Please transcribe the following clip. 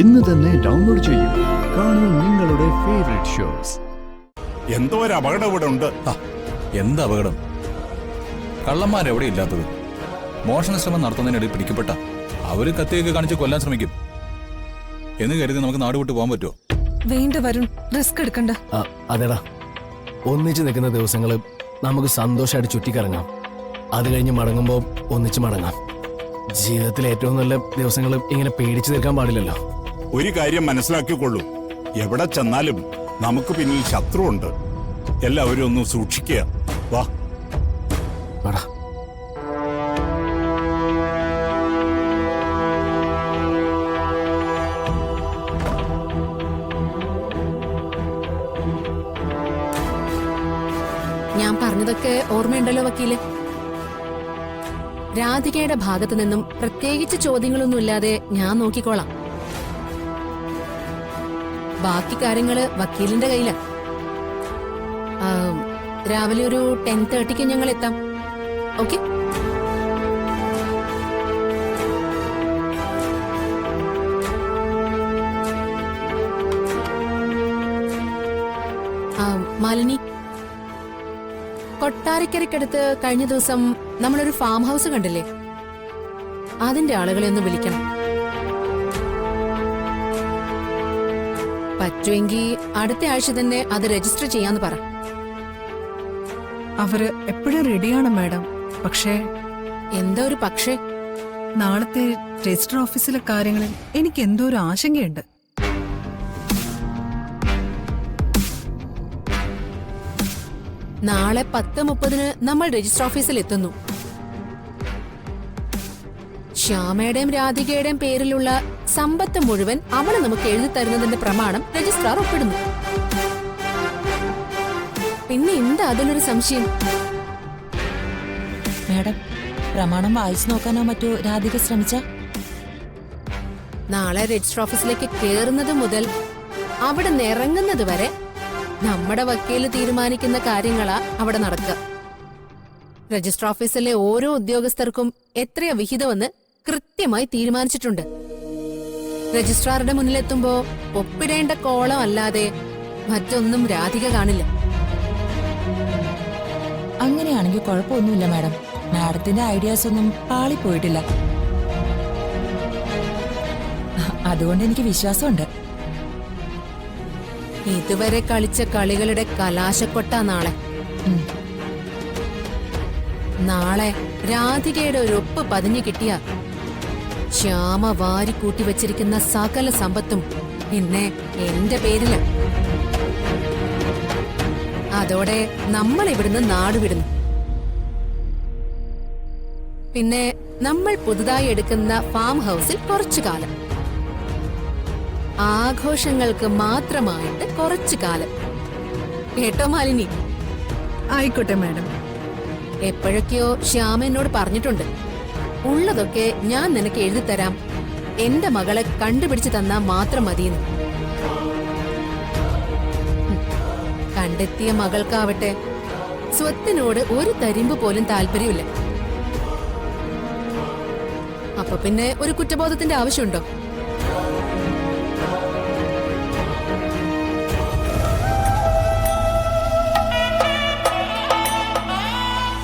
ഇന്ന് തന്നെ ഡൗൺലോഡ് ചെയ്യൂ. കാണൂ നിങ്ങളുടെ ഫേവറേറ്റ് ഷോസ്. എന്തോ ഒരു അപകടം ഇവിടെ ഉണ്ട്. എന്ത് അപകടം? കള്ളന്മാരെവിടെ ഇല്ലാത്തത്? മോഷണ ശ്രമം നടത്തുന്നതിനിടയിൽ പിടിക്കപ്പെട്ട അവര് കത്തിയൊക്കെ കാണിച്ച് കൊല്ലാൻ ശ്രമിക്കും എന്ന് കരുതി നമുക്ക് നാട് വിട്ട് പോകാൻ പറ്റുമോ? വേണ്ട വരുൺ, റിസ്ക് എടുക്കണ്ട. അതെടാ, ഒന്നിച്ച് നിൽക്കുന്ന ദിവസങ്ങള് നമുക്ക് സന്തോഷമായിട്ട് ചുറ്റിക്കറങ്ങാം. അത് കഴിഞ്ഞ് മടങ്ങുമ്പോൾ ഒന്നിച്ച് മടങ്ങാം. ജീവിതത്തിലെ ഏറ്റവും നല്ല ദിവസങ്ങൾ ഇങ്ങനെ പേടിച്ചു നിൽക്കാൻ പാടില്ലല്ലോ. ഒരു കാര്യം മനസ്സിലാക്കിക്കൊള്ളൂ, എവിടെ ചെന്നാലും നമുക്ക് പിന്നിൽ ശത്രുവുണ്ട്. എല്ലാവരും ഒന്ന് സൂക്ഷിക്കുക. വാ. ഞാൻ പറഞ്ഞതൊക്കെ ഓർമ്മയുണ്ടല്ലോ വക്കീലെ? രാധികയുടെ ഭാഗത്തു നിന്നും പ്രത്യേകിച്ച് ചോദ്യങ്ങളൊന്നുമില്ലാതെ ഞാൻ നോക്കിക്കോളാം. ബാക്കി കാര്യങ്ങള് വക്കീലിന്റെ കയ്യിലാ. രാവിലെ ഒരു 10:30 ഞങ്ങൾ എത്താം. ഓക്കെ? മാലിനി, കൊട്ടാരക്കരയ്ക്കടുത്ത് കഴിഞ്ഞ ദിവസം നമ്മളൊരു ഫാം ഹൗസ് കണ്ടില്ലേ? അതിന്റെ ആളുകളെ ഒന്ന് വിളിക്കണം. പറ്റുമെങ്കിൽ അടുത്ത ആഴ്ച തന്നെ അത് രജിസ്റ്റർ ചെയ്യാന്ന് പറ. അവര് എപ്പോഴും റെഡിയാണ് മാഡം. പക്ഷേ എന്താ ഒരു പക്ഷേ? നാളത്തെ രജിസ്റ്റർ ഓഫീസിലെ കാര്യങ്ങളിൽ എനിക്ക് എന്തോ ഒരു ആശങ്കയുണ്ട്. നാളെ 10:30 നമ്മൾ രജിസ്റ്റർ ഓഫീസിൽ എത്തുന്നു. ശ്യാമയുടെയും രാധികയുടെയും പേരിലുള്ള സമ്പത്ത് മുഴുവൻ അവള് നമുക്ക് എഴുതി തരുന്നതിന്റെ പ്രമാണം രജിസ്ട്രാർ ഒപ്പിടുന്നു. പിന്നെ എന്താ അതിനൊരു സംശയം? മാഡം, പ്രമാണം വായിച്ചു നോക്കാനോ മറ്റോ രാധിക ശ്രമിച്ച? നാളെ രജിസ്റ്റർ ഓഫീസിലേക്ക് കയറുന്നത് മുതൽ അവിടെ നിന്ന് ഇറങ്ങുന്നത് വരെ നമ്മുടെ വക്കീല് തീരുമാനിക്കുന്ന കാര്യങ്ങളാ അവിടെ നടക്കുക. രജിസ്റ്റർ ഓഫീസിലെ ഓരോ ഉദ്യോഗസ്ഥർക്കും എത്രയാ വിഹിതമെന്ന് കൃത്യമായി തീരുമാനിച്ചിട്ടുണ്ട്. രജിസ്ട്രാറുടെ മുന്നിലെത്തുമ്പോ ഒപ്പിടേണ്ട കോളം അല്ലാതെ മറ്റൊന്നും രാധിക കാണില്ല. അങ്ങനെയാണെങ്കിൽ കുഴപ്പമൊന്നുമില്ല മാഡം. മാഡത്തിന്റെ ഐഡിയാസ് ഒന്നും പാളിപ്പോയിട്ടില്ല. അതുകൊണ്ട് എനിക്ക് വിശ്വാസമുണ്ട്. ഇതുവരെ കളിച്ച കളികളുടെ കലാശക്കൊട്ട നാളെ. നാളെ രാധികയുടെ ഒരു ഒപ്പ് പതിഞ്ഞു കിട്ടിയ ശ്യാമ വാരിക്കൂട്ടി വെച്ചിരിക്കുന്ന സകല സമ്പത്തും പിന്നെ എന്റെ പേരില്. അതോടെ നമ്മൾ ഇവിടുന്ന് നാടുവിടുന്നു. പിന്നെ നമ്മൾ പുതുതായി എടുക്കുന്ന ഫാം ഹൗസിൽ കുറച്ചു കാലം, ആഘോഷങ്ങൾക്ക് മാത്രമായിട്ട് കുറച്ചു കാലം. കേട്ടോ മാലിനി? ആയിക്കോട്ടെ മാഡം. എപ്പോഴൊക്കെയോ ശ്യാമ എന്നോട് പറഞ്ഞിട്ടുണ്ട്, ഉള്ളതൊക്കെ ഞാൻ നിനക്ക് എഴുതി തരാം, എന്റെ മകളെ കണ്ടുപിടിച്ചു തന്നാ മാത്രം മതിയെന്ന്. കണ്ടെത്തിയ മകൾക്കാവട്ടെ സ്വത്തിനോട് ഒരു തരിമ്പ് പോലും താല്പര്യമില്ല. അപ്പൊ പിന്നെ ഒരു കുറ്റബോധത്തിന്റെ ആവശ്യമുണ്ടോ?